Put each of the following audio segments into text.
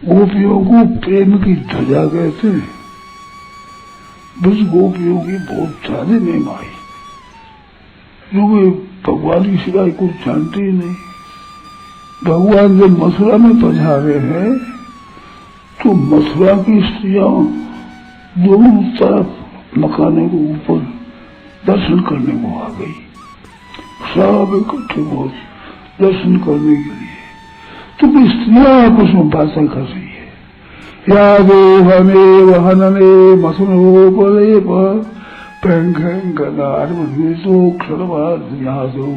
गोपियों को प्रेम की ध्वजा कहते हैं। बस गोपियों की बहुत ज्यादा महिमा आई, क्योंकि भगवान की सिवाय कुछ जानते ही नहीं। भगवान जब मथुरा में पधारे हैं तो मथुरा की स्त्रियां दोनों तरफ मकाने के ऊपर दर्शन करने को आ गई, सब इकट्ठे हो दर्शन करने के लिए। तो स्त्रियां आपस में बातें कर रही है, या देवमेव हनने मथुरोपले पैंखो क्षणवादो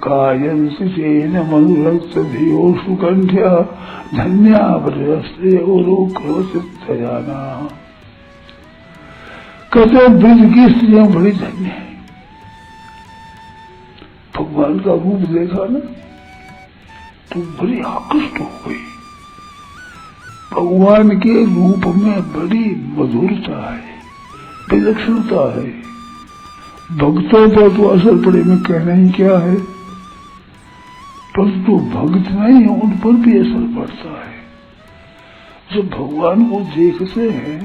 गायन सिचेन मनुरक्तधियो सुकंठ्या धन्या प्रस्ते जाना। कहते ब्रज की स्त्रियां बड़ी धन्य है। भगवान का रूप देखा ना तो बड़ी आकृष्ट हो गई। भगवान के रूप में बड़ी मधुरता है, विलक्षणता है। भक्तों पर तो असर पड़े में कहना ही क्या है, परंतु भक्त नहीं उन पर भी असर पड़ता है। जब भगवान को देखते हैं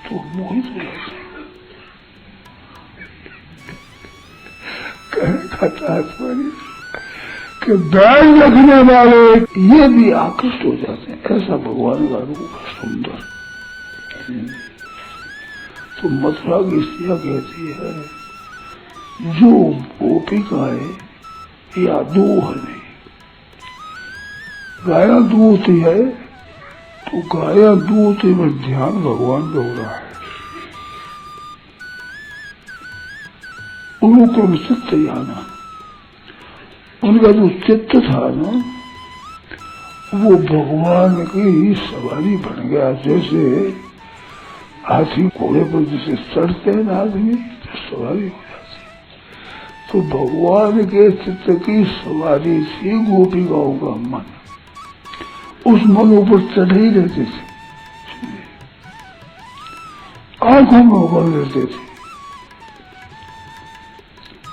तो मोहित हो जाते हैं। कहने का तात्पर्य कि बैल रखने वाले ये भी आकृष्ट हो जाते हैं। ऐसा भगवान का रूप है सुंदर। तो मथुरा की स्त्रियां कहती है, जो गोपिकाएं या दूह ने गाया दूहती है तो गाया दूहती में ध्यान भगवान पे हो रहा है। उनको चित्त जाना, उनका जो चित्त था ना वो भगवान की सवारी बन गया। जैसे हाथी घोड़े पर जैसे चढ़ते हैं ना आदमी तो सवारी हो जाती। तो भगवान के चित्त की सवारी थी गोपिकाओं का मन। उस मन ऊपर चढ़े ही रहते थे, आंखों में उबल रहते थे।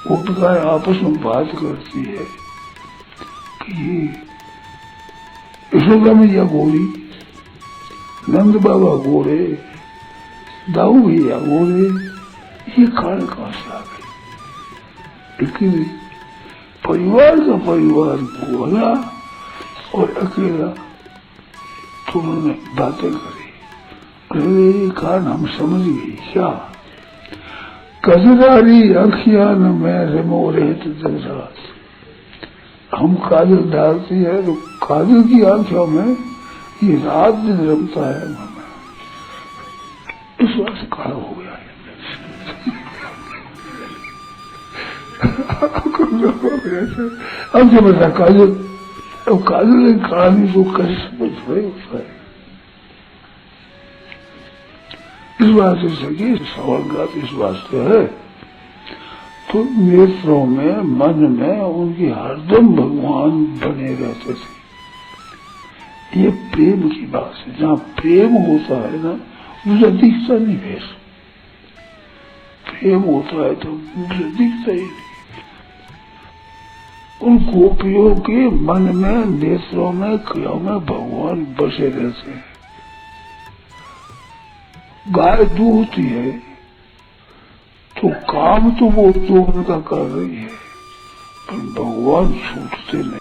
गोपिकाएं आपस में बात करती है कि यशोदा मैया गोरी, नंद बाबा गोरे, दाऊ भैया गोरे, ये कारण कहां से आ गई? लेकिन परिवार का परिवार गोरा और अकेला तो उन्होंने बातें करी। अरे कारण हम समझ गई क्या? कजरारी अखियां न मैं रेमोरे रात, हम काजल डालती है तो काजल की आंखों में ये रात दिन रमता है। इस बात से खड़ा हो गया है। अब जब बता काजल, अब काजल ने कहानी को कैसे समझ रहे होता है। इस बात से सके सवाल का इस वास्ते है तो नेत्रों में मन में उनकी हरदम भगवान बने रहते थे। ये प्रेम की बात है। जहाँ प्रेम होता है ना मुझे दिखता नहीं भेष, प्रेम होता है तो मुझे दिखता ही नहीं। उन गोपियों के मन में नेत्रों में क्रियाओं में भगवान बसे रहते हैं। गाय दूहती है तो काम तो वो दूहने का कर रही है, पर भगवान छूटते नहीं।